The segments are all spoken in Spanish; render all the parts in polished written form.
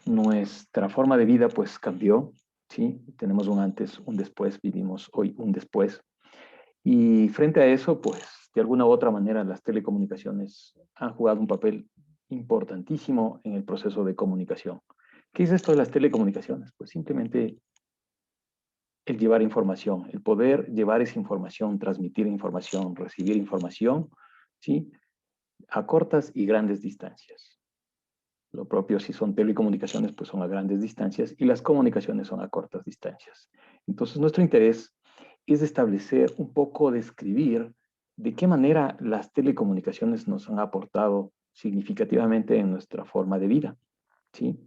nuestra forma de vida pues cambió, ¿sí? Tenemos un antes, un después, vivimos hoy un después. Y frente a eso, pues de alguna u otra manera las telecomunicaciones han jugado un papel importantísimo en el proceso de comunicación. ¿Qué es esto de las telecomunicaciones? Pues simplemente el llevar información, el poder llevar esa información, transmitir información, recibir información, ¿sí? A cortas y grandes distancias. Lo propio si son telecomunicaciones, pues son a grandes distancias y las comunicaciones son a cortas distancias. Entonces, nuestro interés es establecer un poco, describir de qué manera las telecomunicaciones nos han aportado significativamente en nuestra forma de vida, ¿sí?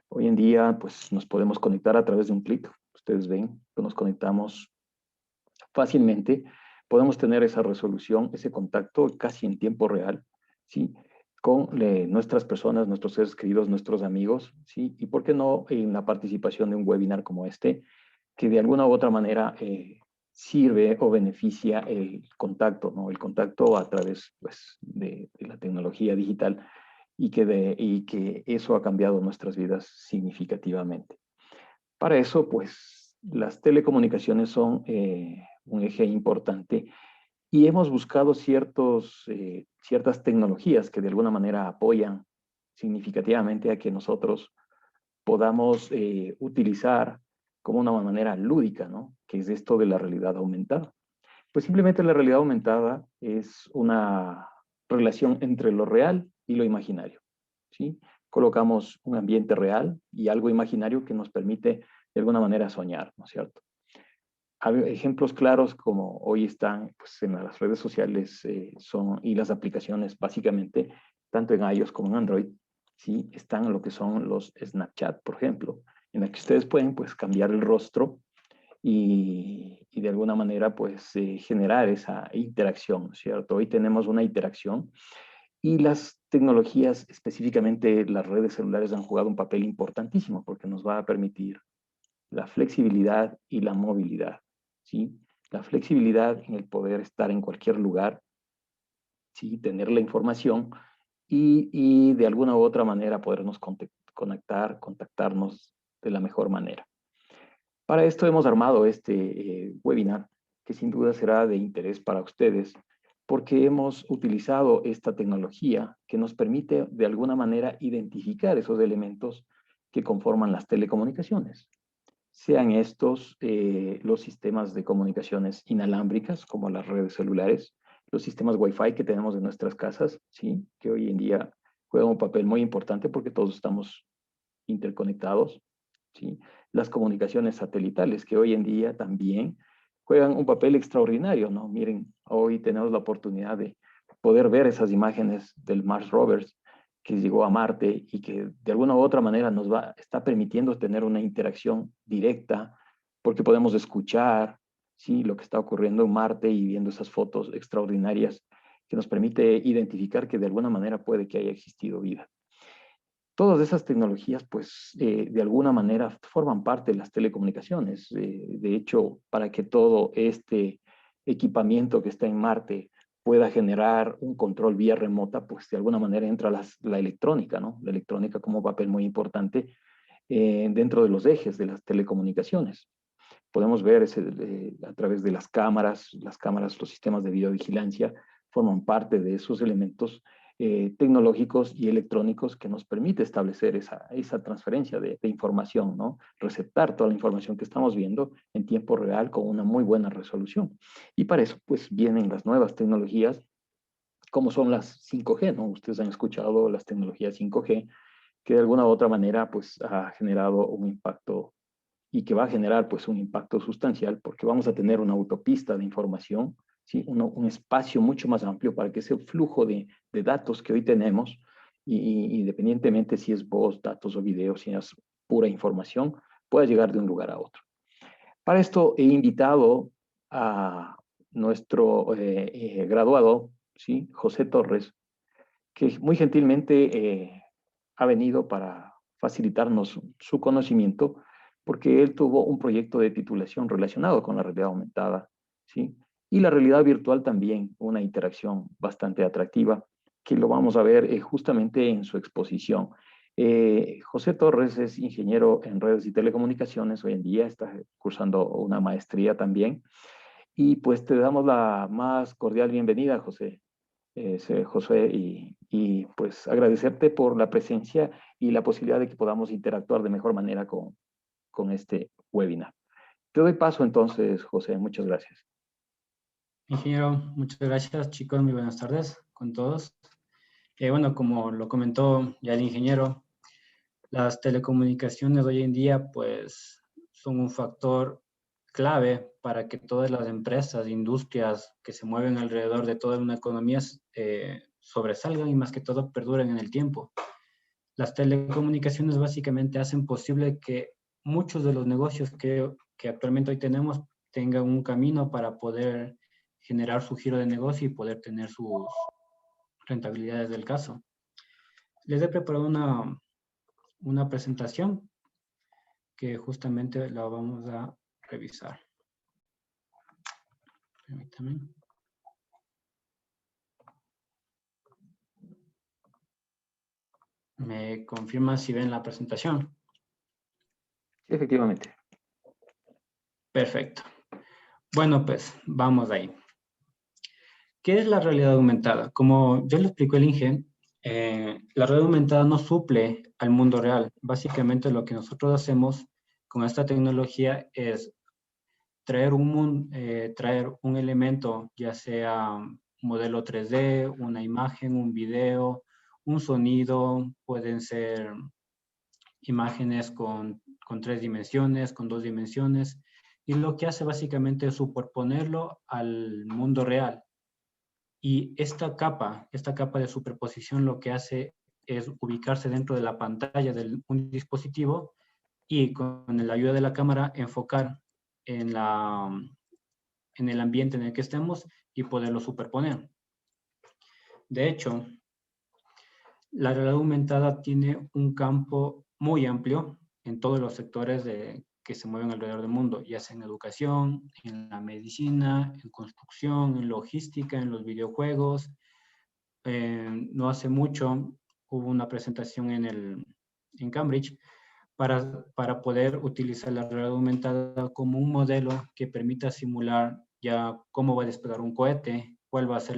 Hoy en día, pues nos podemos conectar a través de un clic. Ustedes ven que nos conectamos fácilmente, podemos tener esa resolución, ese contacto casi en tiempo real, ¿sí? Con nuestras personas, nuestros seres queridos, nuestros amigos, ¿sí? Y por qué no en la participación de un webinar como este, que de alguna u otra manera sirve o beneficia el contacto, ¿no? El contacto a través, pues, de la tecnología digital y que eso ha cambiado nuestras vidas significativamente. Para eso, pues, las telecomunicaciones son un eje importante y hemos buscado ciertas tecnologías que de alguna manera apoyan significativamente a que nosotros podamos utilizar como una manera lúdica, ¿no? Que es esto de la realidad aumentada. Pues simplemente la realidad aumentada es una relación entre lo real y lo imaginario, ¿sí? Colocamos un ambiente real y algo imaginario que nos permite de alguna manera soñar, ¿no es cierto? Hay ejemplos claros como hoy están pues, en las redes sociales y las aplicaciones básicamente, tanto en iOS como en Android, ¿sí? Están lo que son los Snapchat, por ejemplo, en la que ustedes pueden pues cambiar el rostro y de alguna manera pues generar esa interacción, ¿cierto? Hoy tenemos una interacción y las tecnologías, específicamente las redes celulares, han jugado un papel importantísimo porque nos va a permitir la flexibilidad y la movilidad, ¿sí? La flexibilidad en el poder estar en cualquier lugar, ¿sí? Tener la información y de alguna u otra manera podernos conectar, contactarnos de la mejor manera. Para esto hemos armado este webinar que sin duda será de interés para ustedes porque hemos utilizado esta tecnología que nos permite de alguna manera identificar esos elementos que conforman las telecomunicaciones. Sean estos los sistemas de comunicaciones inalámbricas, como las redes celulares, los sistemas Wi-Fi que tenemos en nuestras casas, ¿sí? Que hoy en día juegan un papel muy importante porque todos estamos interconectados, ¿sí? Las comunicaciones satelitales, que hoy en día también juegan un papel extraordinario, ¿no? Miren, hoy tenemos la oportunidad de poder ver esas imágenes del Mars Rovers que llegó a Marte y que de alguna u otra manera está permitiendo tener una interacción directa porque podemos escuchar, ¿sí? Lo que está ocurriendo en Marte y viendo esas fotos extraordinarias que nos permite identificar que de alguna manera puede que haya existido vida. Todas esas tecnologías, pues, de alguna manera forman parte de las telecomunicaciones. De hecho, para que todo este equipamiento que está en Marte pueda generar un control vía remota, pues de alguna manera entra la electrónica, ¿no? La electrónica como un papel muy importante dentro de los ejes de las telecomunicaciones. Podemos ver a través de las cámaras, los sistemas de videovigilancia forman parte de esos elementos tecnológicos y electrónicos que nos permite establecer esa transferencia de información, ¿no? Receptar toda la información que estamos viendo en tiempo real con una muy buena resolución. Y para eso, pues, vienen las nuevas tecnologías, como son las 5G, ¿no? Ustedes han escuchado las tecnologías 5G, que de alguna u otra manera, pues, ha generado un impacto y que va a generar pues un impacto sustancial porque vamos a tener una autopista de información, ¿sí? Un espacio mucho más amplio para que ese flujo de datos que hoy tenemos, independientemente si es voz, datos o videos, si es pura información, pueda llegar de un lugar a otro. Para esto he invitado a nuestro graduado, ¿sí? José Torres, que muy gentilmente ha venido para facilitarnos su conocimiento, porque él tuvo un proyecto de titulación relacionado con la realidad aumentada, ¿sí? Y la realidad virtual también, una interacción bastante atractiva, que lo vamos a ver justamente en su exposición. José Torres es ingeniero en redes y telecomunicaciones. Hoy en día está cursando una maestría también. Y pues te damos la más cordial bienvenida, José. Josué, pues agradecerte por la presencia y la posibilidad de que podamos interactuar de mejor manera con este webinar. Te doy paso entonces, José. Muchas gracias. Ingeniero, muchas gracias, chicos. Muy buenas tardes con todos. Bueno, como lo comentó ya el ingeniero, las telecomunicaciones hoy en día pues son un factor clave para que todas las empresas, industrias que se mueven alrededor de toda una economía sobresalgan y más que todo perduren en el tiempo. Las telecomunicaciones básicamente hacen posible que muchos de los negocios que actualmente hoy tenemos tengan un camino para poder generar su giro de negocio y poder tener sus rentabilidades del caso. Les he preparado una presentación que justamente la vamos a revisar. Permítame. ¿Me confirman si ven la presentación? Efectivamente. Perfecto. Bueno, pues vamos ahí. ¿Qué es la realidad aumentada? Como ya lo explicó el Inge, la realidad aumentada no suple al mundo real. Básicamente lo que nosotros hacemos con esta tecnología es traer un elemento, ya sea un modelo 3D, una imagen, un video, un sonido, pueden ser imágenes con 3 dimensiones, con 2 dimensiones, y lo que hace básicamente es superponerlo al mundo real. Y esta capa de superposición lo que hace es ubicarse dentro de la pantalla de un dispositivo y con la ayuda de la cámara enfocar en el ambiente en el que estemos y poderlo superponer. De hecho, la realidad aumentada tiene un campo muy amplio en todos los sectores que se mueven alrededor del mundo, ya sea en educación, en la medicina, en construcción, en logística, en los videojuegos. No hace mucho hubo una presentación en Cambridge para poder utilizar la realidad aumentada como un modelo que permita simular ya cómo va a despegar un cohete, cuál va a ser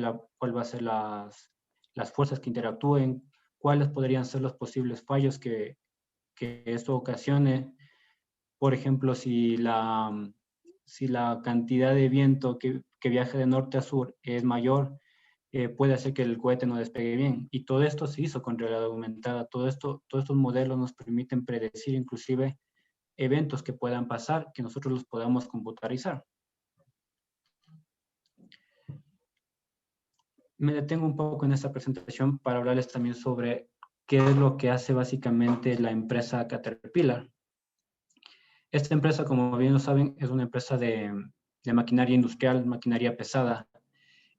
las fuerzas que interactúen, cuáles podrían ser los posibles fallos que esto ocasione. Por ejemplo, si la cantidad de viento que viaje de norte a sur es mayor, puede hacer que el cohete no despegue bien. Y todo esto se hizo con realidad aumentada. Todos estos modelos nos permiten predecir inclusive eventos que puedan pasar, que nosotros los podamos computarizar. Me detengo un poco en esta presentación para hablarles también sobre qué es lo que hace básicamente la empresa Caterpillar. Esta empresa, como bien lo saben, es una empresa de maquinaria industrial, maquinaria pesada.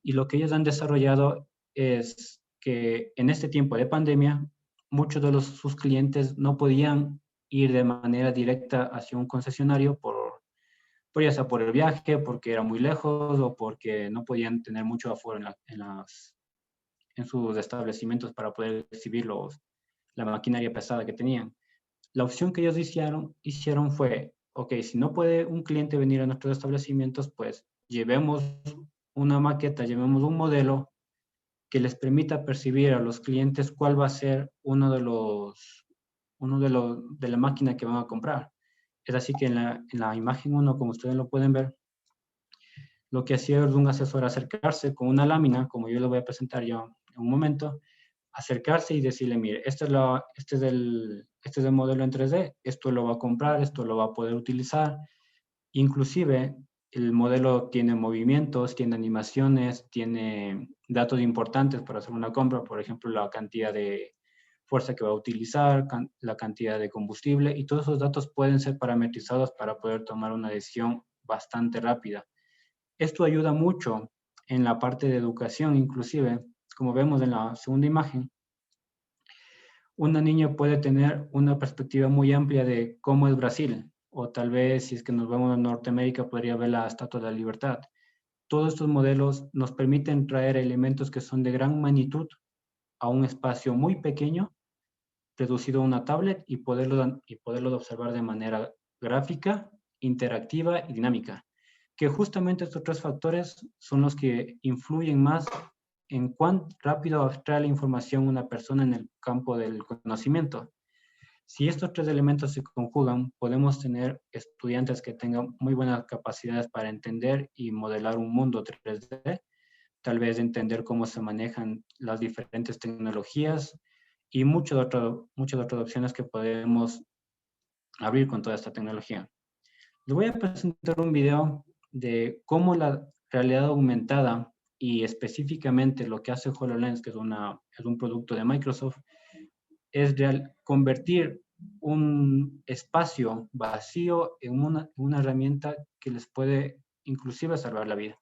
Y lo que ellos han desarrollado es que en este tiempo de pandemia, muchos de sus clientes no podían ir de manera directa hacia un concesionario ya sea por el viaje, porque era muy lejos o porque no podían tener mucho aforo en sus establecimientos para poder exhibir la maquinaria pesada que tenían. La opción que ellos hicieron fue, ok, si no puede un cliente venir a nuestros establecimientos, pues llevemos una maqueta, llevemos un modelo que les permita percibir a los clientes cuál va a ser de la máquina que van a comprar. Es así que en la imagen 1, como ustedes lo pueden ver, lo que hacía es un asesor acercarse con una lámina, como yo lo voy a presentar yo en un momento, acercarse y decirle, mire, este es el modelo en 3D, esto lo va a comprar, esto lo va a poder utilizar. Inclusive, el modelo tiene movimientos, tiene animaciones, tiene datos importantes para hacer una compra, por ejemplo, la cantidad de fuerza que va a utilizar, la cantidad de combustible, y todos esos datos pueden ser parametrizados para poder tomar una decisión bastante rápida. Esto ayuda mucho en la parte de educación, inclusive, como vemos en la segunda imagen, una niña puede tener una perspectiva muy amplia de cómo es Brasil, o tal vez si es que nos vemos en Norteamérica podría ver la Estatua de la Libertad. Todos estos modelos nos permiten traer elementos que son de gran magnitud a un espacio muy pequeño, reducido a una tablet y poderlo observar de manera gráfica, interactiva y dinámica. Que justamente estos tres factores son los que influyen más en cuán rápido abstrae la información una persona en el campo del conocimiento. Si estos tres elementos se conjugan, podemos tener estudiantes que tengan muy buenas capacidades para entender y modelar un mundo 3D, tal vez entender cómo se manejan las diferentes tecnologías y muchas otras opciones que podemos abrir con toda esta tecnología. Les voy a presentar un video de cómo la realidad aumentada y específicamente lo que hace HoloLens, que es un producto de Microsoft, es convertir un espacio vacío en una herramienta que les puede inclusive salvar la vida.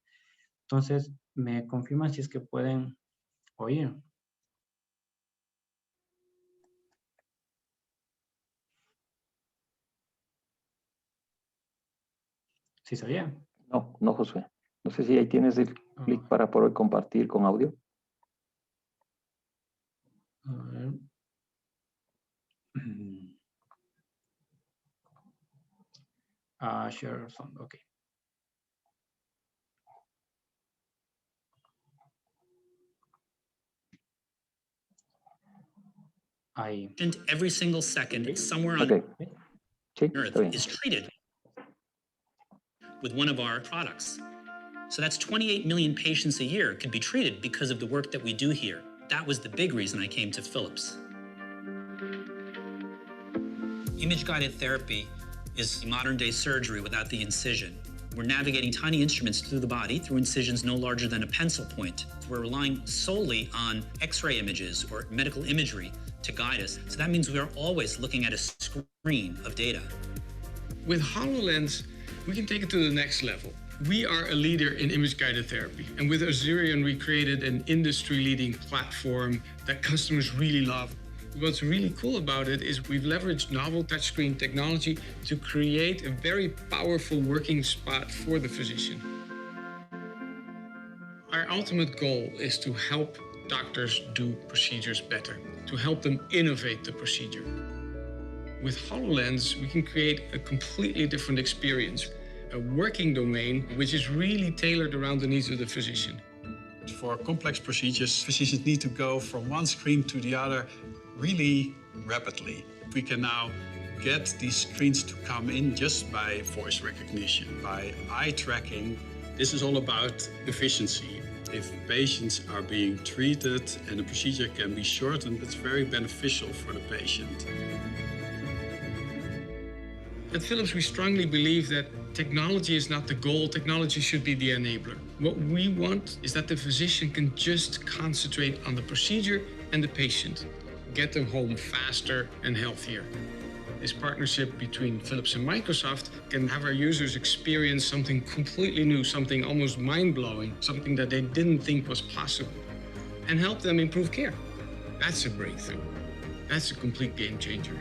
Entonces, me confirman si es que pueden oír. ¿Sí sabía? No, no, Josué. No sé si ahí tienes el clic para poder compartir con audio. A ver. Share sound, ok. Ahí. Every single second, somewhere on Okay. Sí, Earth está bien. is treated with one of our products. So that's 28 million patients a year could be treated because of the work that we do here. That was the big reason I came to Philips. Image-guided therapy is modern-day surgery without the incision. We're navigating tiny instruments through the body through incisions no larger than a pencil point. We're relying solely on X-ray images or medical imagery to guide us. So that means we are always looking at a screen of data. With HoloLens, we can take it to the next level. We are a leader in image-guided therapy. And with Azurion, we created an industry-leading platform that customers really love. What's really cool about it is we've leveraged novel touchscreen technology to create a very powerful working spot for the physician. Our ultimate goal is to help doctors do procedures better, to help them innovate the procedure. With HoloLens, we can create a completely different experience, a working domain which is really tailored around the needs of the physician. For complex procedures, physicians need to go from one screen to the other really rapidly. We can now get these screens to come in just by voice recognition, by eye tracking. This is all about efficiency. If patients are being treated and the procedure can be shortened, it's very beneficial for the patient. At Philips, we strongly believe that technology is not the goal, technology should be the enabler. What we want is that the physician can just concentrate on the procedure and the patient, get them home faster and healthier. This partnership between Philips and Microsoft can have our users experience something completely new, something almost mind-blowing, something that they didn't think was possible, and help them improve care. That's a breakthrough. That's a complete game changer.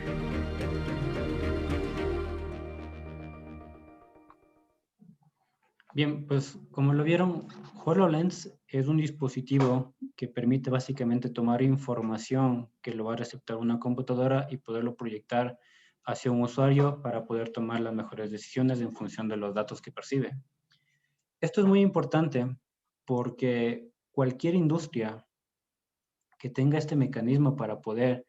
Bien, pues como lo vieron, HoloLens es un dispositivo que permite básicamente tomar información que lo va a receptar una computadora y poderlo proyectar hacia un usuario para poder tomar las mejores decisiones en función de los datos que percibe. Esto es muy importante porque cualquier industria que tenga este mecanismo para poder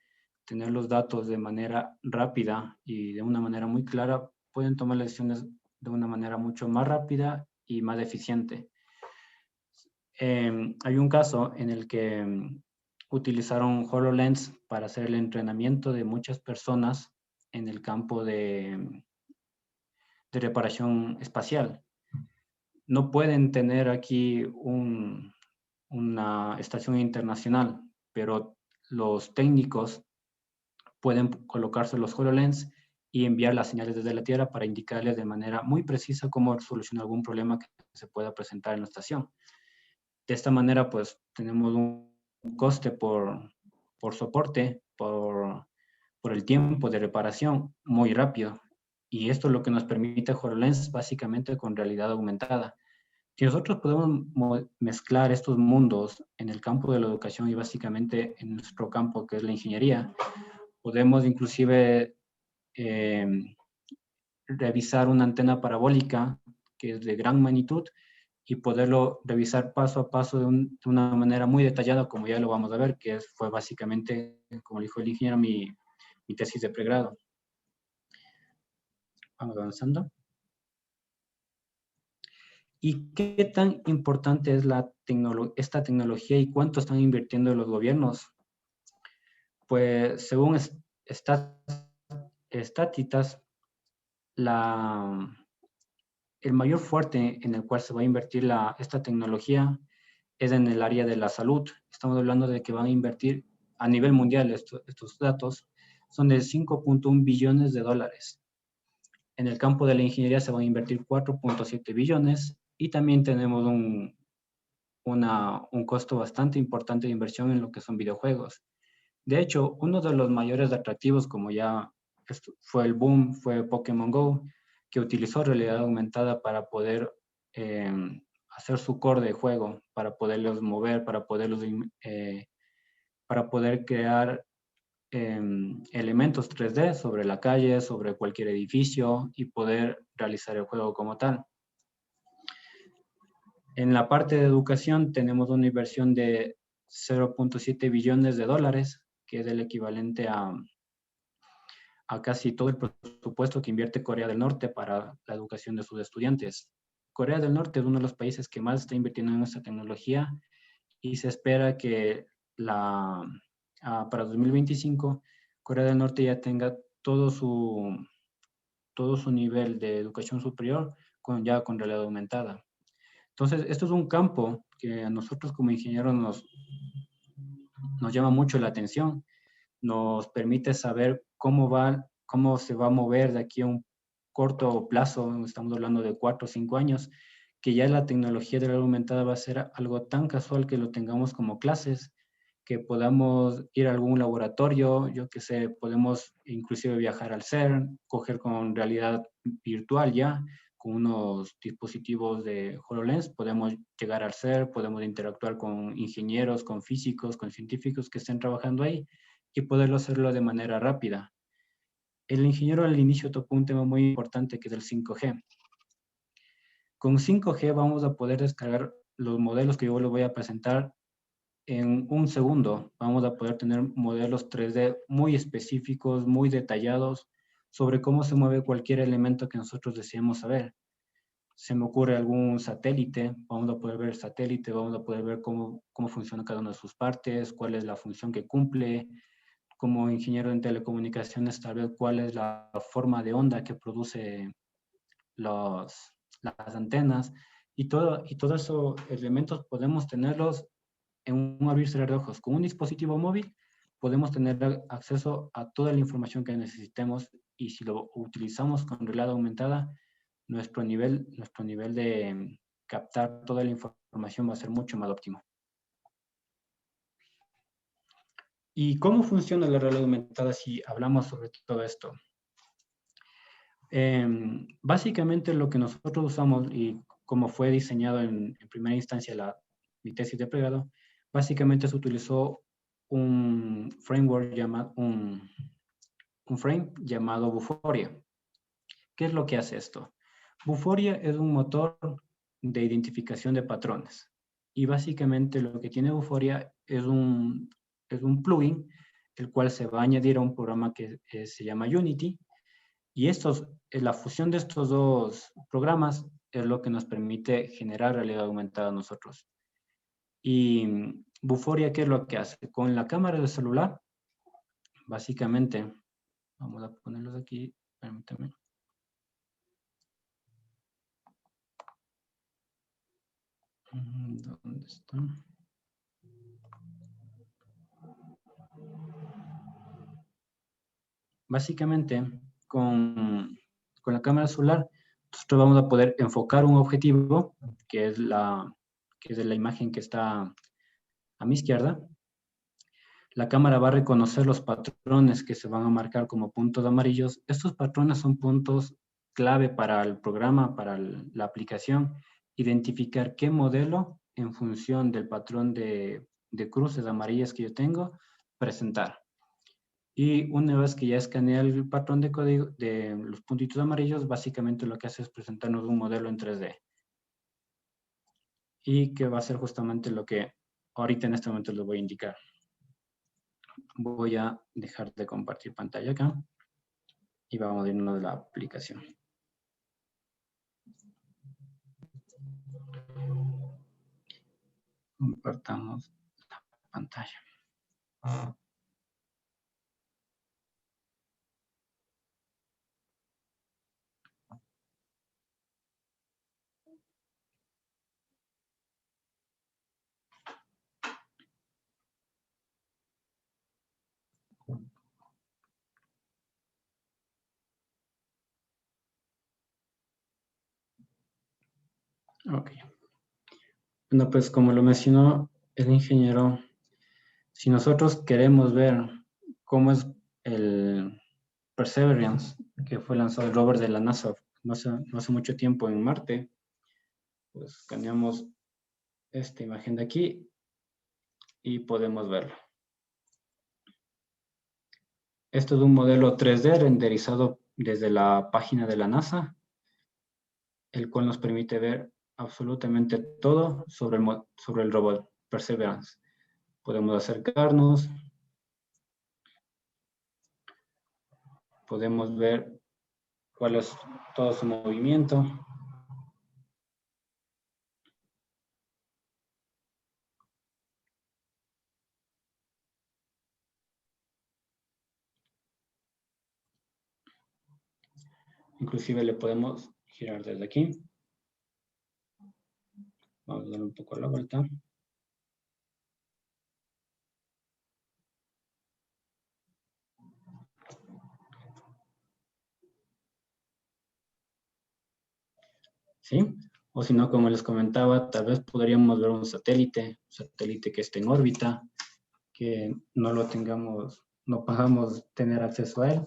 tener los datos de manera rápida y de una manera muy clara, pueden tomar las decisiones de una manera mucho más rápida y más eficiente. Hay un caso en el que utilizaron HoloLens para hacer el entrenamiento de muchas personas en el campo de reparación espacial. No pueden tener aquí una estación internacional, pero los técnicos pueden colocarse los HoloLens y enviar las señales desde la Tierra para indicarles de manera muy precisa cómo solucionar algún problema que se pueda presentar en la estación. De esta manera, pues, tenemos un coste por soporte, por el tiempo de reparación muy rápido. Y esto es lo que nos permite HoloLens, básicamente con realidad aumentada. Si nosotros podemos mezclar estos mundos en el campo de la educación y básicamente en nuestro campo, que es la ingeniería, Podemos inclusive revisar una antena parabólica que es de gran magnitud y poderlo revisar paso a paso de una manera muy detallada, como ya lo vamos a ver, que fue básicamente, como dijo el ingeniero, mi tesis de pregrado. Vamos avanzando. ¿Y qué tan importante es esta tecnología y cuánto están invirtiendo los gobiernos? Pues según Statitas, el mayor fuerte en el cual se va a invertir esta tecnología es en el área de la salud. Estamos hablando de que van a invertir a nivel mundial, estos datos son de 5.1 billones de dólares. En el campo de la ingeniería se van a invertir 4.7 billones y también tenemos un costo bastante importante de inversión en lo que son videojuegos. De hecho, uno de los mayores atractivos, como ya fue el boom, fue Pokémon Go, que utilizó realidad aumentada para poder hacer su core de juego, para poderlos mover, para poder crear elementos 3D sobre la calle, sobre cualquier edificio y poder realizar el juego como tal. En la parte de educación tenemos una inversión de 0.7 billones de dólares, que es el equivalente a casi todo el presupuesto que invierte Corea del Norte para la educación de sus estudiantes. Corea del Norte es uno de los países que más está invirtiendo en esta tecnología y se espera que para 2025 Corea del Norte ya tenga todo su nivel de educación superior ya con realidad aumentada. Entonces, esto es un campo que a nosotros como ingenieros nos llama mucho la atención, nos permite saber cómo se va a mover de aquí a un corto plazo, estamos hablando de 4 o 5 años, que ya la tecnología de realidad aumentada va a ser algo tan casual que lo tengamos como clases, que podamos ir a algún laboratorio, yo que sé, podemos inclusive viajar al CERN, coger con realidad virtual ya, con unos dispositivos de HoloLens, podemos llegar al CERN, podemos interactuar con ingenieros, con físicos, con científicos que estén trabajando ahí y poderlo hacerlo de manera rápida. El ingeniero al inicio tocó un tema muy importante que es el 5G. Con 5G vamos a poder descargar los modelos que yo les voy a presentar en un segundo. Vamos a poder tener modelos 3D muy específicos, muy detallados sobre cómo se mueve cualquier elemento que nosotros deseemos saber. Se me ocurre algún satélite, vamos a poder ver el satélite, vamos a poder ver cómo funciona cada una de sus partes, cuál es la función que cumple. Como ingeniero en telecomunicaciones, tal vez cuál es la forma de onda que produce las antenas y todos esos elementos podemos tenerlos en un abrir y cerrar de ojos. Con un dispositivo móvil podemos tener acceso a toda la información que necesitemos y si lo utilizamos con realidad aumentada, nuestro nivel de captar toda la información va a ser mucho más óptimo. ¿Y cómo funciona la realidad aumentada si hablamos sobre todo esto? Básicamente lo que nosotros usamos y como fue diseñado en primera instancia mi tesis de pregrado, básicamente se utilizó un framework llamado, un frame llamado Vuforia. ¿Qué es lo que hace esto? Vuforia es un motor de identificación de patrones y básicamente lo que tiene Vuforia es un plugin el cual se va a añadir a un programa que se llama Unity y la fusión de estos dos programas es lo que nos permite generar realidad aumentada a nosotros. Y Vuforia, ¿qué es lo que hace? Con la cámara del celular, básicamente, vamos a ponerlos aquí, permítanme. ¿Dónde está? Básicamente, con la cámara celular, nosotros vamos a poder enfocar un objetivo, que es la imagen que está a mi izquierda. La cámara va a reconocer los patrones que se van a marcar como puntos amarillos. Estos patrones son puntos clave para el programa, para la aplicación. Identificar qué modelo, en función del patrón de cruces amarillas que yo tengo, presentar. Y una vez que ya escanea el patrón de código de los puntitos amarillos, básicamente lo que hace es presentarnos un modelo en 3D. Y que va a ser justamente lo que ahorita en este momento les voy a indicar. Voy a dejar de compartir pantalla acá y vamos a irnos a la aplicación. Compartamos la pantalla. Ok. Bueno, pues como lo mencionó el ingeniero, si nosotros queremos ver cómo es el Perseverance, que fue lanzado el rover de la NASA no hace mucho tiempo en Marte, pues escaneamos esta imagen de aquí y podemos verlo. Esto es un modelo 3D renderizado desde la página de la NASA, el cual nos permite ver absolutamente todo sobre el robot Perseverance. Podemos acercarnos, podemos ver cuál es todo su movimiento. Inclusive le podemos girar desde aquí. Vamos a dar un poco la vuelta. ¿Sí? O si no, como les comentaba, tal vez podríamos ver un satélite que esté en órbita, que no lo tengamos, no podamos tener acceso a él.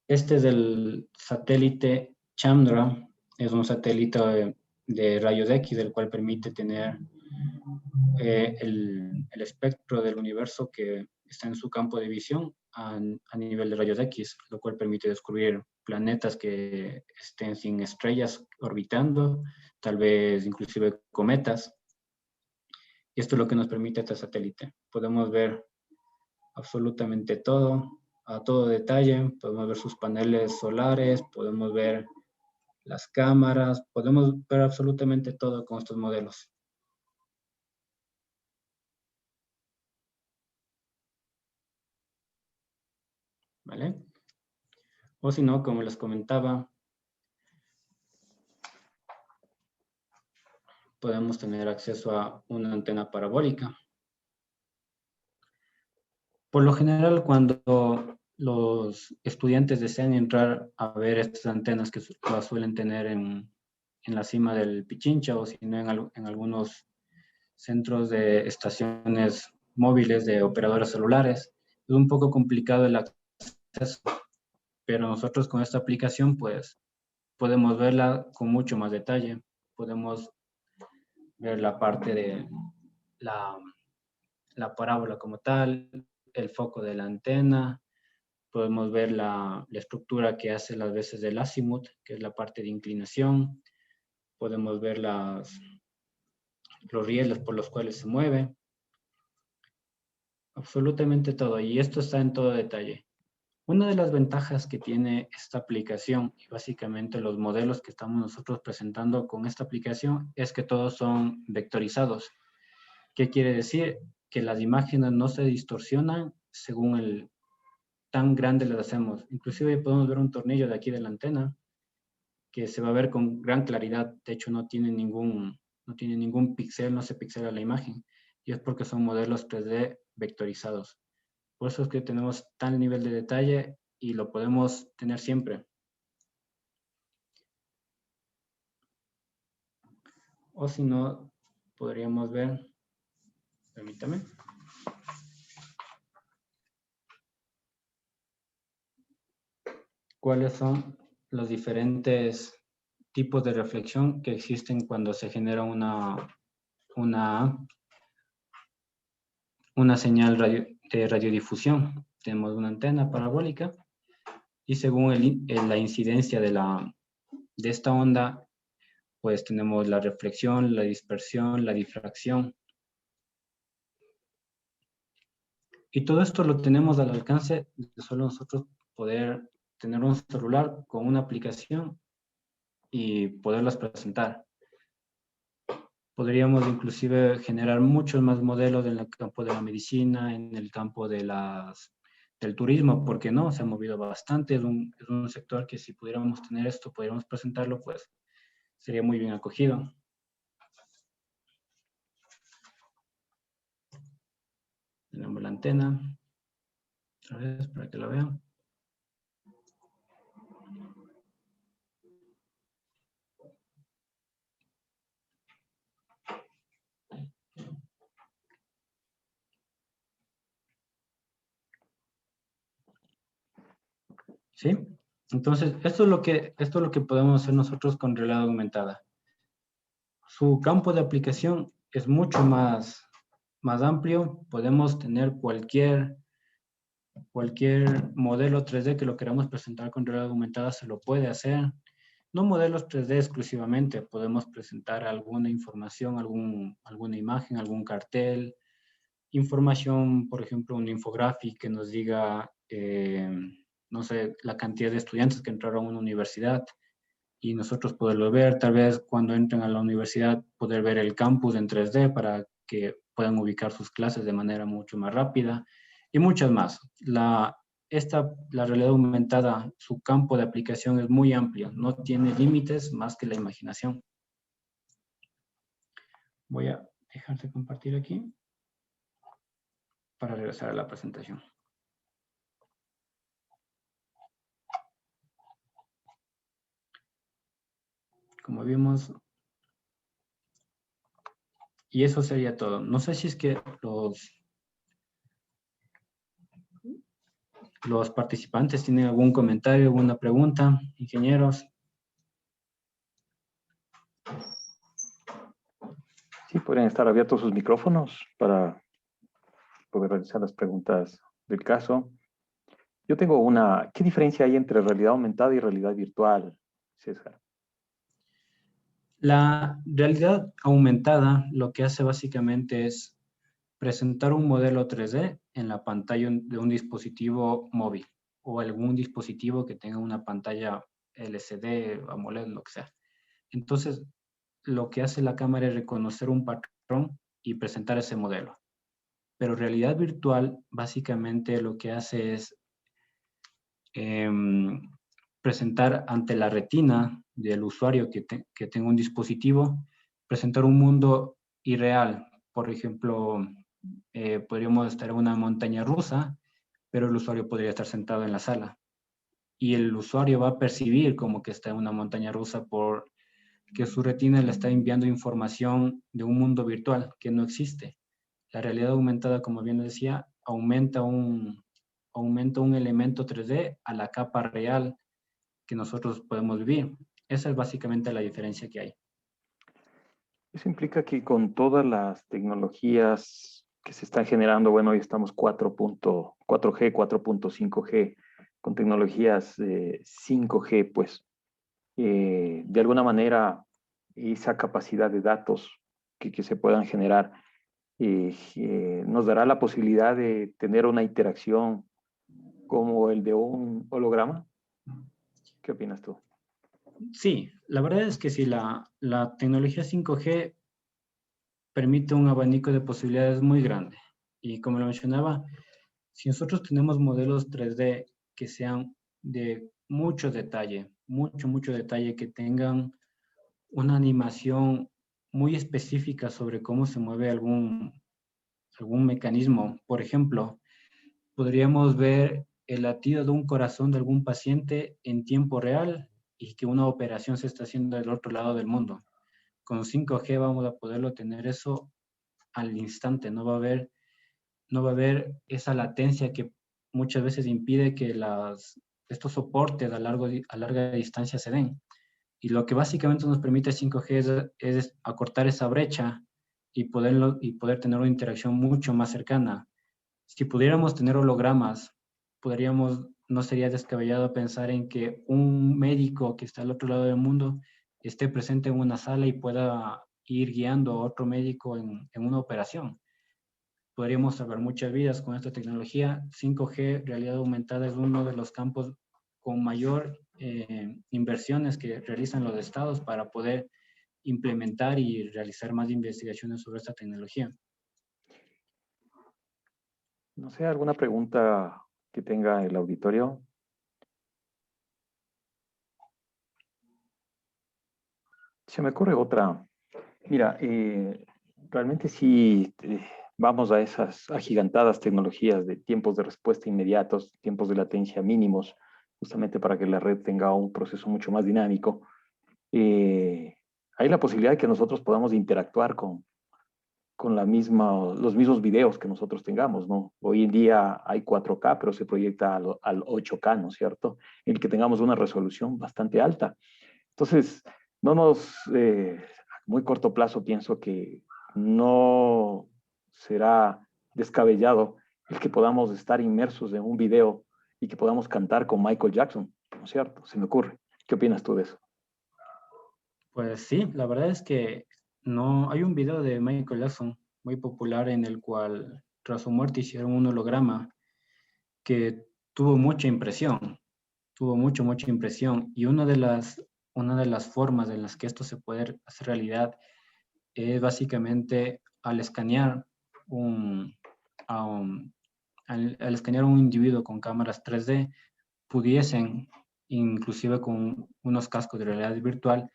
Este es el satélite Chandra, es un satélite de rayos X, el cual permite tener el espectro del universo que está en su campo de visión a nivel de rayos X, lo cual permite descubrir planetas que estén sin estrellas orbitando, tal vez inclusive cometas. Y esto es lo que nos permite este satélite. Podemos ver absolutamente todo, a todo detalle. Podemos ver sus paneles solares, podemos ver las cámaras, podemos ver absolutamente todo con estos modelos. ¿Vale? O si no, como les comentaba, podemos tener acceso a una antena parabólica. Por lo general, cuando los estudiantes desean entrar a ver estas antenas que las suelen tener en la cima del Pichincha o si no en algunos centros de estaciones móviles de operadoras celulares, es un poco complicado el acceso, pero nosotros con esta aplicación pues podemos verla con mucho más detalle. Podemos ver la parte de la parábola como tal, el foco de la antena, podemos ver la estructura que hace las veces del azimut, que es la parte de inclinación, podemos ver los rieles por los cuales se mueve, absolutamente todo, y esto está en todo detalle. Una de las ventajas que tiene esta aplicación y básicamente los modelos que estamos nosotros presentando con esta aplicación es que todos son vectorizados. ¿Qué quiere decir? Que las imágenes no se distorsionan según el tan grande las hacemos. Inclusive podemos ver un tornillo de aquí de la antena que se va a ver con gran claridad. De hecho, no tiene ningún píxel, no se pixela la imagen. Y es porque son modelos 3D vectorizados. Por eso es que tenemos tal nivel de detalle y lo podemos tener siempre. O si no, podríamos ver, permítame. ¿Cuáles son los diferentes tipos de reflexión que existen cuando se genera una una señal de radiodifusión. Tenemos una antena parabólica y según la incidencia de esta onda, pues tenemos la reflexión, la dispersión, la difracción. Y todo esto lo tenemos al alcance de solo nosotros poder tener un celular con una aplicación y poderlas presentar. Podríamos inclusive generar muchos más modelos en el campo de la medicina, en el campo de del turismo, porque no, se ha movido bastante, es un sector que si pudiéramos tener esto, pudiéramos presentarlo, pues sería muy bien acogido. Tenemos la antena, otra vez para que la vean. ¿Sí? Entonces, esto es lo que podemos hacer nosotros con realidad aumentada. Su campo de aplicación es mucho más amplio. Podemos tener cualquier modelo 3D que lo queramos presentar con realidad aumentada, se lo puede hacer. No modelos 3D exclusivamente, podemos presentar alguna información, alguna imagen, algún cartel, información, por ejemplo, un infográfico que nos diga, no sé, la cantidad de estudiantes que entraron a una universidad y nosotros poderlo ver, tal vez cuando entren a la universidad poder ver el campus en 3D para que puedan ubicar sus clases de manera mucho más rápida y muchas más. La realidad aumentada, su campo de aplicación es muy amplio, no tiene límites más que la imaginación. Voy a dejar de compartir aquí para regresar a la presentación. Como vimos, y eso sería todo. No sé si es que los participantes tienen algún comentario, alguna pregunta, ingenieros. Sí, podrían estar abiertos sus micrófonos para poder realizar las preguntas del caso. Yo tengo ¿qué diferencia hay entre realidad aumentada y realidad virtual, César? La realidad aumentada lo que hace básicamente es presentar un modelo 3D en la pantalla de un dispositivo móvil o algún dispositivo que tenga una pantalla LCD, AMOLED, lo que sea. Entonces, lo que hace la cámara es reconocer un patrón y presentar ese modelo. Pero realidad virtual básicamente lo que hace es presentar ante la retina del usuario que tenga un dispositivo, presentar un mundo irreal. Por ejemplo, podríamos estar en una montaña rusa, pero el usuario podría estar sentado en la sala. Y el usuario va a percibir como que está en una montaña rusa porque su retina le está enviando información de un mundo virtual que no existe. La realidad aumentada, como bien decía, aumenta un elemento 3D a la capa real que nosotros podemos vivir. Esa es básicamente la diferencia que hay. Eso implica que con todas las tecnologías que se están generando, bueno, hoy estamos 4.g, 4.5G, con tecnologías 5G, pues, de alguna manera esa capacidad de datos que se puedan generar nos dará la posibilidad de tener una interacción como el de un holograma. ¿Qué opinas tú? Sí, la verdad es que sí, la tecnología 5G permite un abanico de posibilidades muy grande. Y como lo mencionaba, si nosotros tenemos modelos 3D que sean de mucho detalle, mucho detalle, que tengan una animación muy específica sobre cómo se mueve algún mecanismo. Por ejemplo, podríamos ver el latido de un corazón de algún paciente en tiempo real y que una operación se está haciendo del otro lado del mundo. Con 5G vamos a poderlo tener eso al instante, no va a haber esa latencia que muchas veces impide que estos soportes a larga distancia se den. Y lo que básicamente nos permite 5G es acortar esa brecha y poder tener una interacción mucho más cercana. Si pudiéramos tener hologramas, no sería descabellado pensar en que un médico que está al otro lado del mundo esté presente en una sala y pueda ir guiando a otro médico en una operación. Podríamos salvar muchas vidas con esta tecnología. 5G, realidad aumentada, es uno de los campos con mayor inversiones que realizan los estados para poder implementar y realizar más investigaciones sobre esta tecnología. No sé, ¿alguna pregunta que tenga el auditorio? Se me ocurre otra. Mira, realmente sí vamos a esas agigantadas tecnologías de tiempos de respuesta inmediatos, tiempos de latencia mínimos, justamente para que la red tenga un proceso mucho más dinámico. Hay la posibilidad de que nosotros podamos interactuar con los mismos videos que nosotros tengamos, ¿no? Hoy en día hay 4K, pero se proyecta al 8K, ¿no es cierto? En el que tengamos una resolución bastante alta. Entonces, a muy corto plazo pienso que no será descabellado el que podamos estar inmersos en un video y que podamos cantar con Michael Jackson, ¿no es cierto? Se me ocurre. ¿Qué opinas tú de eso? Pues sí, la verdad es que no hay un video de Michael Jackson muy popular en el cual tras su muerte hicieron un holograma que tuvo mucha impresión, mucha impresión. Y una de las formas en las que esto se puede hacer realidad es básicamente al escanear al escanear un individuo con cámaras 3D, pudiesen, inclusive con unos cascos de realidad virtual,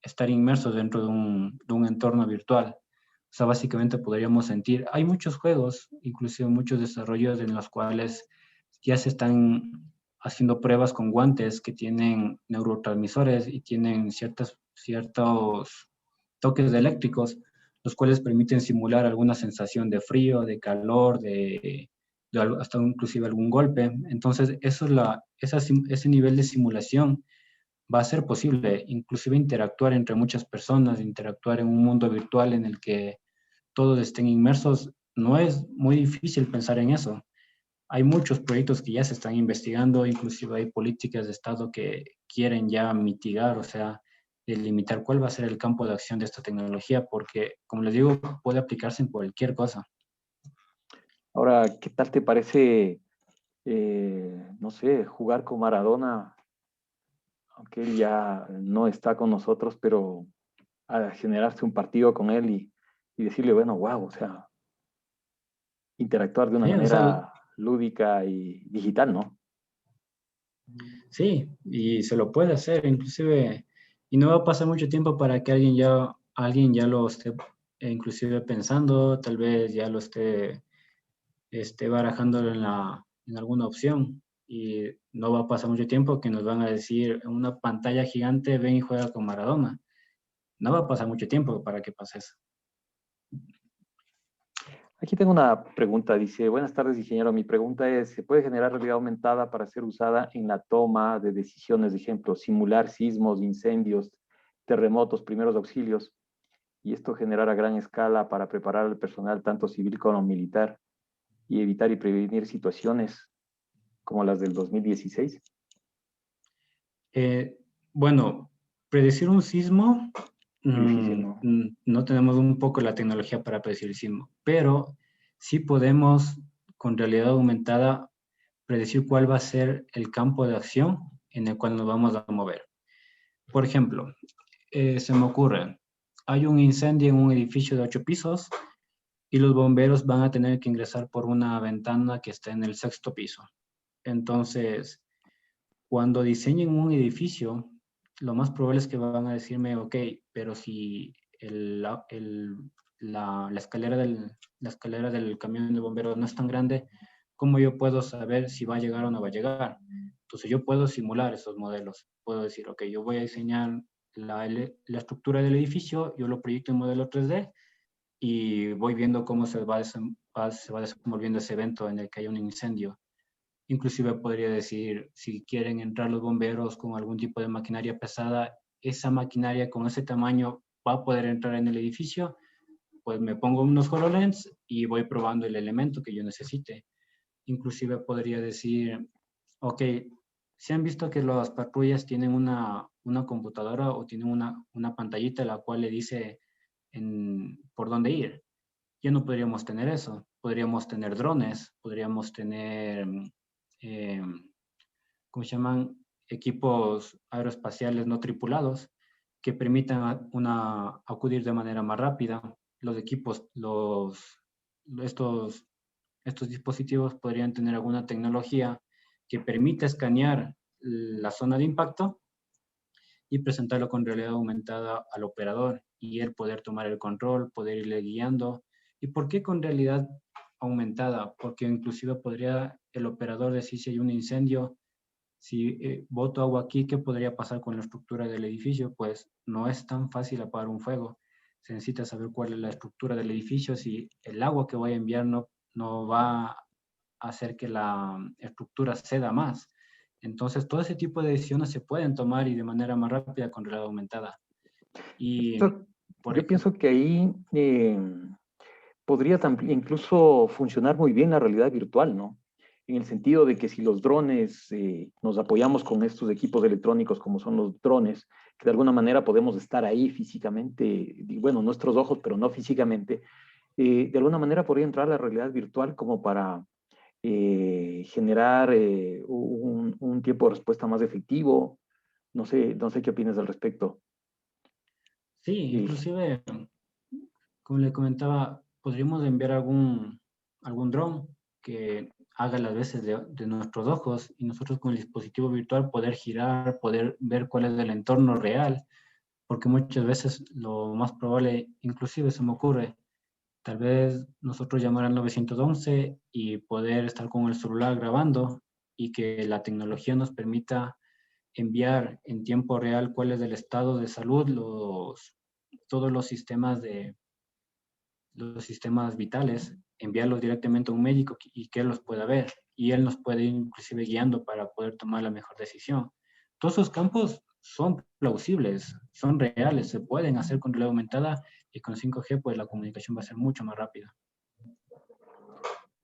estar inmersos dentro de un entorno virtual. O sea, básicamente podríamos sentir, hay muchos juegos, inclusive muchos desarrollos en los cuales ya se están haciendo pruebas con guantes que tienen neurotransmisores y tienen ciertos toques eléctricos, los cuales permiten simular alguna sensación de frío, de calor, hasta inclusive algún golpe. Entonces, ese nivel de simulación va a ser posible, inclusive interactuar entre muchas personas, interactuar en un mundo virtual en el que todos estén inmersos. No es muy difícil pensar en eso. Hay muchos proyectos que ya se están investigando, inclusive hay políticas de Estado que quieren ya mitigar, o sea, delimitar cuál va a ser el campo de acción de esta tecnología, porque, como les digo, puede aplicarse en cualquier cosa. Ahora, ¿qué tal te parece, no sé, jugar con Maradona, aunque él ya no está con nosotros, pero a generarse un partido con él y decirle, bueno, wow, o sea, interactuar de una Sí, o sea, manera lúdica y digital, ¿no? sí, y se lo puede hacer, inclusive, y no va a pasar mucho tiempo para que alguien ya lo esté inclusive pensando, tal vez ya lo esté barajándolo en alguna opción, y no va a pasar mucho tiempo que nos van a decir en una pantalla gigante, ven y juega con Maradona. No va a pasar mucho tiempo para que pase eso. Aquí tengo una pregunta, dice, buenas tardes, ingeniero. Mi pregunta es, ¿se puede generar realidad aumentada para ser usada en la toma de decisiones, de ejemplo, simular sismos, incendios, terremotos, primeros auxilios, y esto generar a gran escala para preparar al personal, tanto civil como militar, y evitar y prevenir situaciones como las del 2016? Bueno, predecir un sismo, Muy difícil, ¿no? no tenemos un poco la tecnología para predecir el sismo, pero sí podemos, con realidad aumentada, predecir cuál va a ser el campo de acción en el cual nos vamos a mover. Por ejemplo, se me ocurre, hay un incendio en un edificio de 8 pisos y los bomberos van a tener que ingresar por una ventana que está en el 6º piso. Entonces, cuando diseñen un edificio, lo más probable es que van a decirme, ok, pero si la escalera del camión de bomberos no es tan grande, ¿cómo yo puedo saber si va a llegar o no va a llegar? Entonces yo puedo simular esos modelos. Puedo decir, ok, yo voy a diseñar la estructura del edificio, yo lo proyecto en modelo 3D y voy viendo cómo se va desenvolviendo ese evento en el que hay un incendio. Inclusive podría decir, si quieren entrar los bomberos con algún tipo de maquinaria pesada, esa maquinaria con ese tamaño va a poder entrar en el edificio pues me pongo unos HoloLens y voy probando el elemento que yo necesite. Inclusive podría decir, ok, si han visto que las patrullas tienen una computadora o tienen una pantallita la cual le dice por dónde ir. Ya no podríamos tener eso. Podríamos tener drones, podríamos tener, ¿cómo se llaman? Equipos aeroespaciales no tripulados que permitan acudir de manera más rápida. Los equipos, estos dispositivos podrían tener alguna tecnología que permita escanear la zona de impacto y presentarlo con realidad aumentada al operador y él poder tomar el control, poder irle guiando. ¿Y por qué con realidad aumentada? Porque inclusive podría el operador decir si hay un incendio, si boto agua aquí, ¿qué podría pasar con la estructura del edificio? Pues no es tan fácil apagar un fuego. Se necesita saber cuál es la estructura del edificio, si el agua que voy a enviar no va a hacer que la estructura ceda más. Entonces, todo ese tipo de decisiones se pueden tomar y de manera más rápida con realidad aumentada. Y, yo pienso que ahí podría incluso funcionar muy bien la realidad virtual, ¿no? En el sentido de que si los drones nos apoyamos con estos equipos electrónicos como son los drones, que de alguna manera podemos estar ahí físicamente, bueno, nuestros ojos, pero no físicamente, de alguna manera podría entrar la realidad virtual como para generar un tiempo de respuesta más efectivo. No sé qué opinas al respecto. Sí, inclusive, como le comentaba, podríamos enviar algún dron que haga las veces de nuestros ojos y nosotros con el dispositivo virtual poder girar, poder ver cuál es el entorno real, porque muchas veces lo más probable, inclusive se me ocurre, tal vez nosotros llamar al 911 y poder estar con el celular grabando y que la tecnología nos permita enviar en tiempo real cuál es el estado de salud, todos los sistemas vitales, enviarlos directamente a un médico y que él los pueda ver y él nos puede ir inclusive guiando para poder tomar la mejor decisión. Todos esos campos son plausibles, son reales, se pueden hacer con realidad aumentada y con 5G pues la comunicación va a ser mucho más rápida.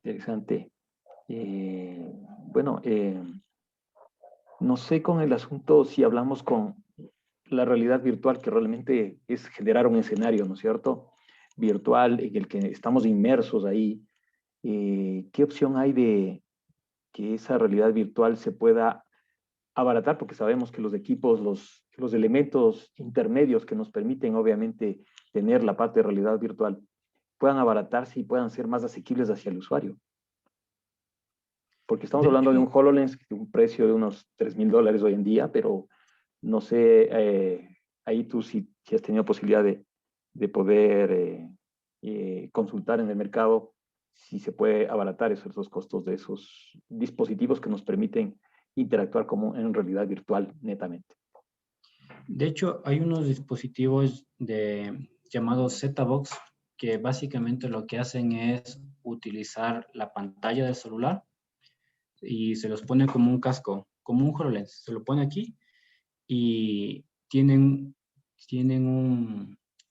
Interesante. Bueno, no sé con el asunto si hablamos con la realidad virtual, que realmente es generar un escenario, ¿no es cierto? Virtual en el que estamos inmersos ahí. ¿Qué opción hay de que esa realidad virtual se pueda abaratar? Porque sabemos que los equipos, los elementos intermedios que nos permiten obviamente tener la parte de realidad virtual, puedan abaratarse y puedan ser más asequibles hacia el usuario. Porque estamos hablando de un HoloLens de un precio de unos $3,000 hoy en día, pero no sé, ahí tú si has tenido posibilidad de poder consultar en el mercado si se puede abaratar esos costos de esos dispositivos que nos permiten interactuar como en realidad virtual netamente. De hecho, hay unos dispositivos llamados Z-Box que básicamente lo que hacen es utilizar la pantalla del celular y se los pone como un casco, como un HoloLens. Se lo pone aquí y tienen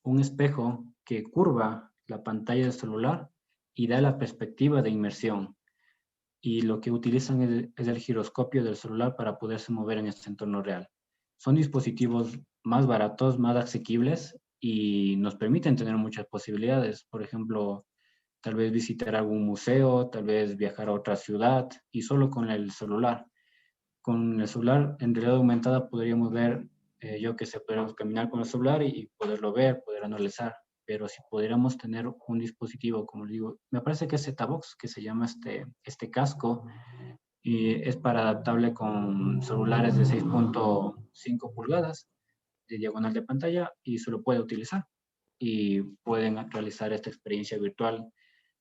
un espejo que curva la pantalla del celular y da la perspectiva de inmersión. Y lo que utilizan es el giroscopio del celular para poderse mover en este entorno real. Son dispositivos más baratos, más asequibles y nos permiten tener muchas posibilidades. Por ejemplo, tal vez visitar algún museo, tal vez viajar a otra ciudad y solo con el celular. Con el celular en realidad aumentada podríamos ver, yo que sé, podríamos caminar con el celular y poderlo ver, poder analizar. Pero si pudiéramos tener un dispositivo, como le digo, me parece que es Z-Box, que se llama este casco, y es para adaptable con celulares de 6.5 pulgadas de diagonal de pantalla y se lo puede utilizar. Y pueden realizar esta experiencia virtual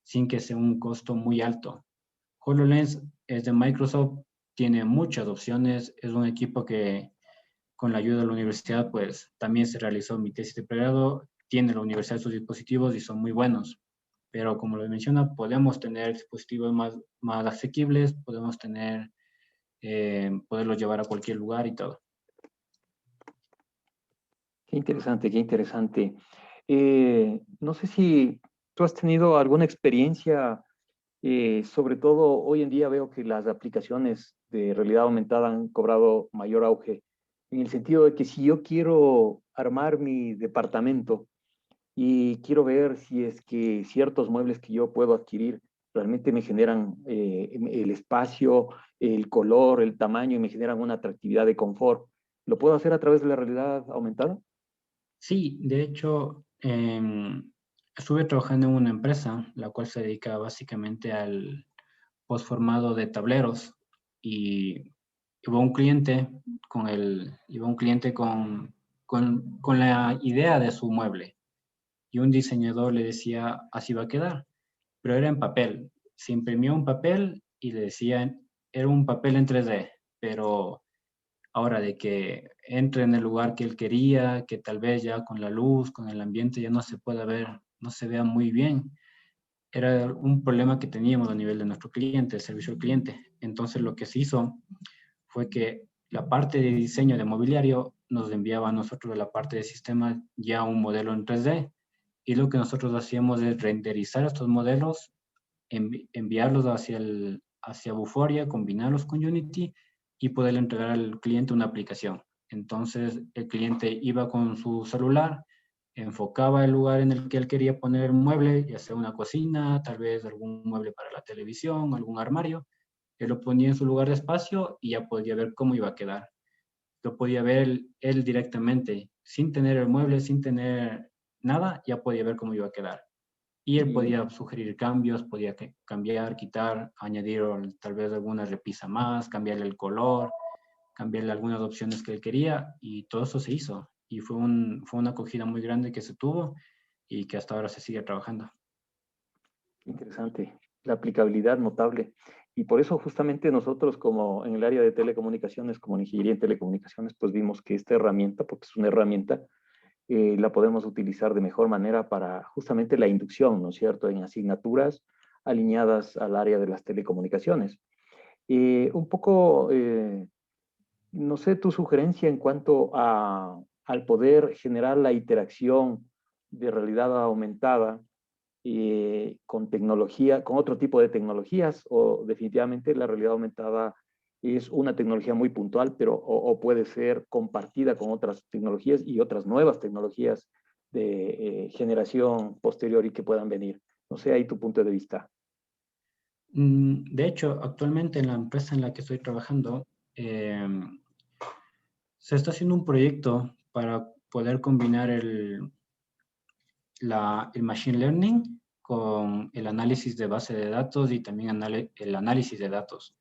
sin que sea un costo muy alto. HoloLens es de Microsoft, tiene muchas opciones, es un equipo que con la ayuda de la universidad pues también se realizó mi tesis de pregrado, tiene la universidad sus dispositivos y son muy buenos, pero como lo menciona, podemos tener dispositivos más asequibles, podemos poderlos llevar a cualquier lugar y todo. Qué interesante, qué interesante. No sé si tú has tenido alguna experiencia, sobre todo hoy en día veo que las aplicaciones de realidad aumentada han cobrado mayor auge, en el sentido de que si yo quiero armar mi departamento y quiero ver si es que ciertos muebles que yo puedo adquirir realmente me generan el espacio, el color, el tamaño y me generan una atractividad de confort, ¿lo puedo hacer a través de la realidad aumentada? Sí, de hecho, estuve trabajando en una empresa, la cual se dedica básicamente al postformado de tableros y iba un cliente iba un cliente con la idea de su mueble y un diseñador le decía, así va a quedar, pero era en papel. Se imprimió un papel y le decían, era un papel en 3D, pero ahora de que entre en el lugar que él quería, que tal vez ya con la luz, con el ambiente ya no se pueda ver, no se vea muy bien, era un problema que teníamos a nivel de nuestro cliente, el servicio al cliente. Entonces lo que se hizo fue que la parte de diseño de mobiliario nos enviaba a nosotros de la parte de sistema ya un modelo en 3D y lo que nosotros hacíamos es renderizar estos modelos, enviarlos hacia Vuforia, combinarlos con Unity y poder entregar al cliente una aplicación. Entonces el cliente iba con su celular, enfocaba el lugar en el que él quería poner el mueble, ya sea una cocina, tal vez algún mueble para la televisión, algún armario. Él lo ponía en su lugar de espacio y ya podía ver cómo iba a quedar. Lo podía ver él directamente, sin tener el mueble, sin tener nada, ya podía ver cómo iba a quedar. Y él Y podía sugerir cambios, podía cambiar, quitar, añadir tal vez alguna repisa más, cambiarle el color, cambiarle algunas opciones que él quería y todo eso se hizo. Y fue una acogida muy grande que se tuvo y que hasta ahora se sigue trabajando. interesante, la aplicabilidad notable. Y por eso justamente nosotros como en el área de telecomunicaciones, como en ingeniería en telecomunicaciones, pues vimos que esta herramienta, porque es una herramienta, la podemos utilizar de mejor manera para justamente la inducción, ¿no es cierto?, en asignaturas alineadas al área de las telecomunicaciones. Un poco, no sé, tu sugerencia en cuanto al poder generar la interacción de realidad aumentada con tecnología, con otro tipo de tecnologías, o definitivamente la realidad aumentada es una tecnología muy puntual, pero o puede ser compartida con otras tecnologías y otras nuevas tecnologías de generación posterior y que puedan venir. No sé, ahí tu punto de vista. De hecho, actualmente en la empresa en la que estoy trabajando, se está haciendo un proyecto para poder combinar el machine learning con el análisis de base de datos y también el análisis de datos.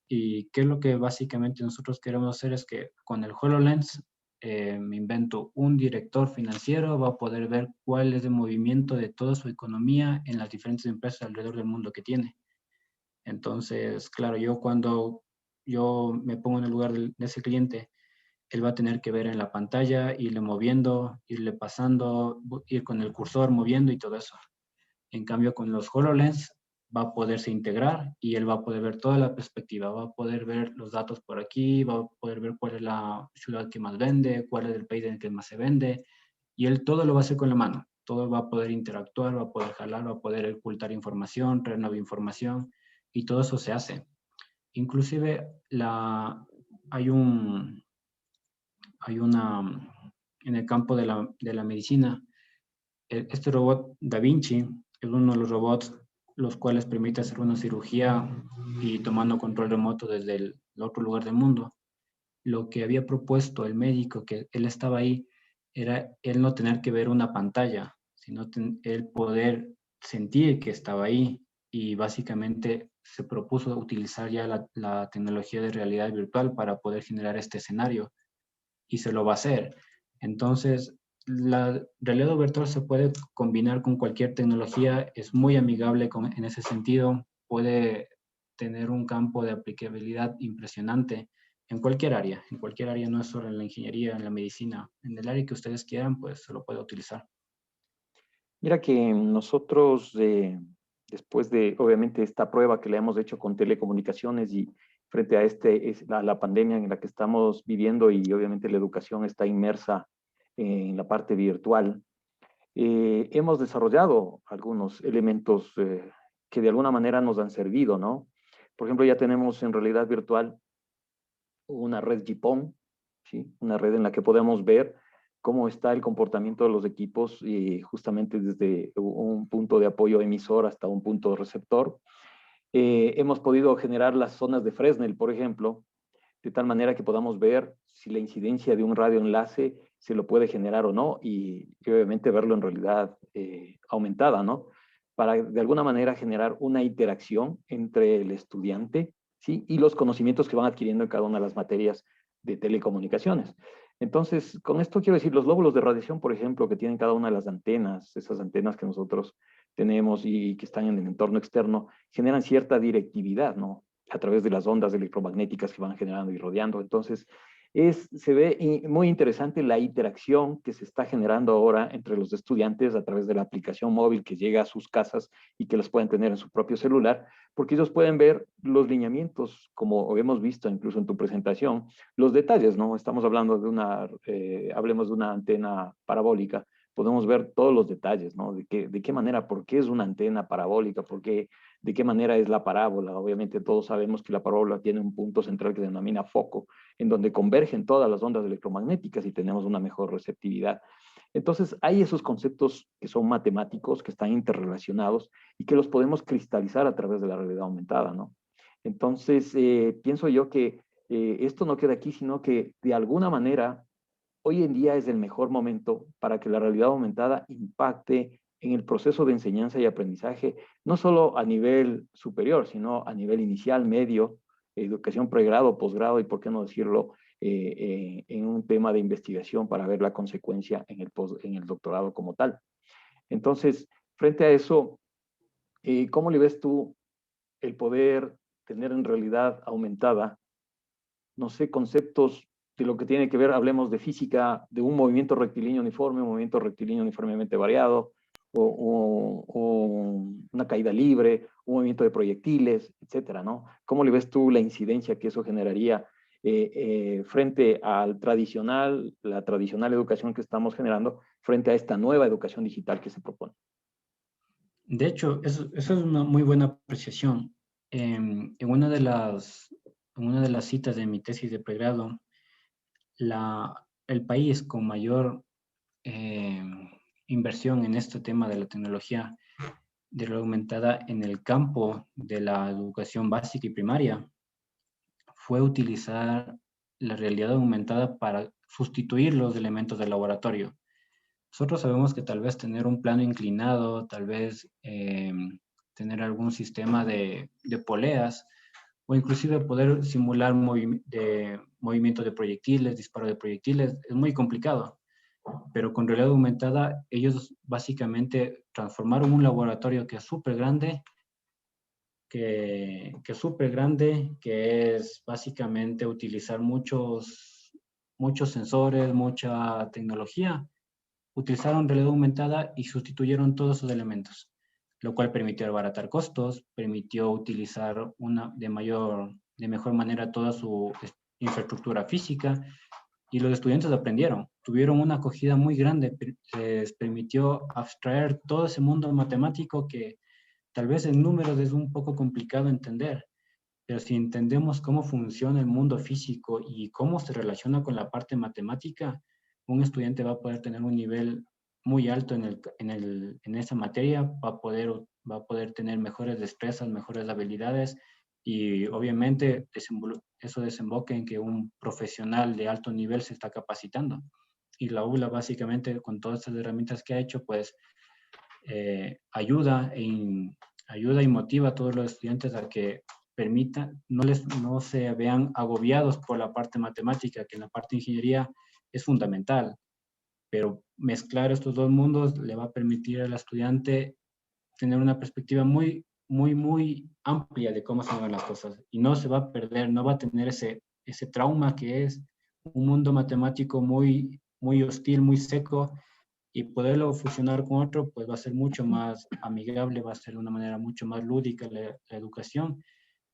Y qué es lo que básicamente nosotros queremos hacer es que con el HoloLens, me invento, un director financiero va a poder ver cuál es el movimiento de toda su economía en las diferentes empresas alrededor del mundo que tiene. Entonces, claro, yo cuando yo me pongo en el lugar de ese cliente, él va a tener que ver en la pantalla, irle moviendo, irle pasando, ir con el cursor moviendo y todo eso. En cambio, con los HoloLens va a poderse integrar y él va a poder ver toda la perspectiva, va a poder ver los datos por aquí, va a poder ver cuál es la ciudad que más vende, cuál es el país en el que más se vende, y él todo lo va a hacer con la mano. Todo va a poder interactuar, va a poder jalar, va a poder ocultar información, traer nueva información, y todo eso se hace. Inclusive hay un, hay una, en el campo de la medicina, este robot Da Vinci es uno de los robots los cuales permite hacer una cirugía y tomando control remoto desde el otro lugar del mundo. Lo que había propuesto el médico, que él estaba ahí, era él no tener que ver una pantalla, sino él poder sentir que estaba ahí y básicamente se propuso utilizar ya la tecnología de realidad virtual para poder generar este escenario y se lo va a hacer. Entonces, la realidad virtual se puede combinar con cualquier tecnología, es muy amigable en ese sentido, puede tener un campo de aplicabilidad impresionante en cualquier área, no es solo en la ingeniería, en la medicina, en el área que ustedes quieran, pues se lo puede utilizar. Mira que nosotros, después de, obviamente, esta prueba que le hemos hecho con telecomunicaciones y frente a la pandemia en la que estamos viviendo y obviamente la educación está inmersa en la parte virtual, hemos desarrollado algunos elementos que de alguna manera nos han servido, ¿no? Por ejemplo, ya tenemos en realidad virtual una red GPON, ¿sí? Una red en la que podemos ver cómo está el comportamiento de los equipos justamente desde un punto de apoyo emisor hasta un punto receptor. Hemos podido generar las zonas de Fresnel, por ejemplo, de tal manera que podamos ver si la incidencia de un radioenlace se lo puede generar o no y obviamente verlo en realidad aumentada, ¿no? Para de alguna manera generar una interacción entre el estudiante, ¿sí? Y los conocimientos que van adquiriendo en cada una de las materias de telecomunicaciones. Entonces, con esto quiero decir, los lóbulos de radiación, por ejemplo, que tienen cada una de las antenas, esas antenas que nosotros tenemos y que están en el entorno externo, generan cierta directividad, ¿no? A través de las ondas electromagnéticas que van generando y rodeando. Entonces, se ve muy interesante la interacción que se está generando ahora entre los estudiantes a través de la aplicación móvil que llega a sus casas y que los pueden tener en su propio celular, porque ellos pueden ver los lineamientos, como hemos visto incluso en tu presentación, los detalles, ¿no? Estamos hablando de hablemos de una antena parabólica, podemos ver todos los detalles, ¿no? De qué manera, por qué es una antena parabólica, de qué manera es la parábola. Obviamente todos sabemos que la parábola tiene un punto central que se denomina foco, en donde convergen todas las ondas electromagnéticas y tenemos una mejor receptividad. Entonces, hay esos conceptos que son matemáticos, que están interrelacionados y que los podemos cristalizar a través de la realidad aumentada, ¿no? Entonces, pienso yo que esto no queda aquí, sino que de alguna manera hoy en día es el mejor momento para que la realidad aumentada impacte en el proceso de enseñanza y aprendizaje, no solo a nivel superior, sino a nivel inicial, medio, educación pregrado, posgrado y, por qué no decirlo, en un tema de investigación para ver la consecuencia en el doctorado como tal. Entonces, frente a eso, ¿cómo le ves tú el poder tener en realidad aumentada, no sé, conceptos de lo que tiene que ver, hablemos de física, de un movimiento rectilíneo uniforme, un movimiento rectilíneo uniformemente variado, o una caída libre, un movimiento de proyectiles, etcétera, ¿no? ¿Cómo le ves tú la incidencia que eso generaría frente la tradicional educación que estamos generando, frente a esta nueva educación digital que se propone? De hecho, eso es una muy buena apreciación. En una de las citas de mi tesis de pregrado, el país con mayor inversión en este tema de la tecnología de realidad aumentada en el campo de la educación básica y primaria fue utilizar la realidad aumentada para sustituir los elementos del laboratorio. Nosotros sabemos que tal vez tener un plano inclinado, tal vez tener algún sistema de poleas, o inclusive poder simular movimiento de proyectiles, disparo de proyectiles, es muy complicado. Pero con realidad aumentada, ellos básicamente transformaron un laboratorio que es súper grande, que es básicamente utilizar muchos sensores, mucha tecnología. Utilizaron realidad aumentada y sustituyeron todos esos elementos, lo cual permitió abaratar costos, permitió utilizar de mejor manera toda su infraestructura física, y los estudiantes aprendieron, tuvieron una acogida muy grande, les permitió abstraer todo ese mundo matemático que tal vez en números es un poco complicado entender, pero si entendemos cómo funciona el mundo físico y cómo se relaciona con la parte matemática, un estudiante va a poder tener un nivel muy alto en esa materia, va a poder tener mejores destrezas, mejores habilidades, y obviamente eso desemboca en que un profesional de alto nivel se está capacitando. Y la ULA básicamente con todas estas herramientas que ha hecho, pues ayuda y motiva a todos los estudiantes a que no se vean agobiados por la parte matemática, que en la parte de ingeniería es fundamental, pero mezclar estos dos mundos le va a permitir al estudiante tener una perspectiva muy, muy, muy amplia de cómo se van las cosas, y no se va a perder, no va a tener ese trauma que es un mundo matemático muy, muy hostil, muy seco, y poderlo fusionar con otro, pues va a ser mucho más amigable, va a ser de una manera mucho más lúdica la educación,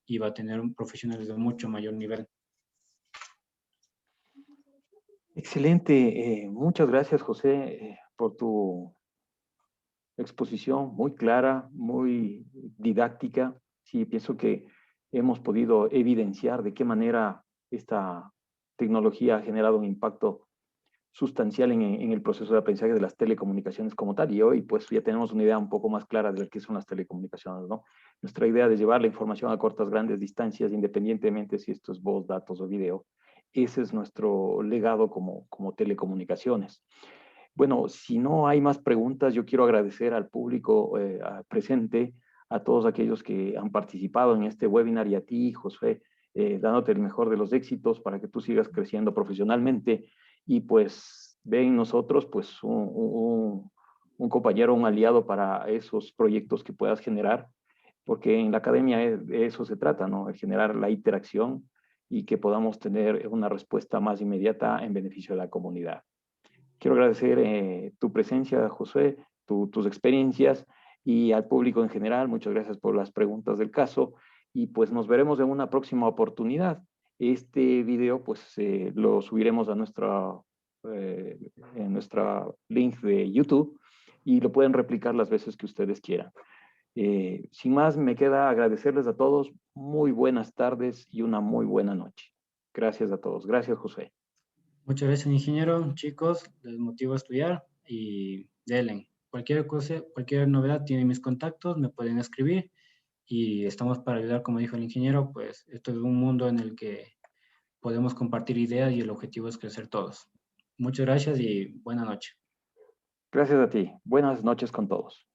y va a tener profesionales de mucho mayor nivel. Excelente. Muchas gracias, José, por tu exposición muy clara, muy didáctica. Sí, pienso que hemos podido evidenciar de qué manera esta tecnología ha generado un impacto sustancial en el proceso de aprendizaje de las telecomunicaciones como tal, y hoy pues ya tenemos una idea un poco más clara de qué son las telecomunicaciones, ¿no? Nuestra idea de llevar la información a cortas, grandes distancias, independientemente si esto es voz, datos o video, ese es nuestro legado como telecomunicaciones. Bueno, si no hay más preguntas, yo quiero agradecer al público presente, a todos aquellos que han participado en este webinar y a ti, Josué, dándote el mejor de los éxitos para que tú sigas creciendo profesionalmente y pues ve en nosotros pues un compañero, un aliado para esos proyectos que puedas generar, porque en la academia de eso se trata, ¿no? De generar la interacción y que podamos tener una respuesta más inmediata en beneficio de la comunidad. Quiero agradecer tu presencia, José, tus experiencias y al público en general. Muchas gracias por las preguntas del caso y pues nos veremos en una próxima oportunidad. Este video pues lo subiremos a en nuestra link de YouTube y lo pueden replicar las veces que ustedes quieran. Sin más, me queda agradecerles a todos. Muy buenas tardes y una muy buena noche. Gracias a todos. Gracias, José. Muchas gracias, ingeniero. Chicos, les motivo a estudiar y denle. Cualquier cosa, cualquier novedad, tienen mis contactos, me pueden escribir y estamos para ayudar, como dijo el ingeniero, pues esto es un mundo en el que podemos compartir ideas y el objetivo es crecer todos. Muchas gracias y buena noche. Gracias a ti. Buenas noches con todos.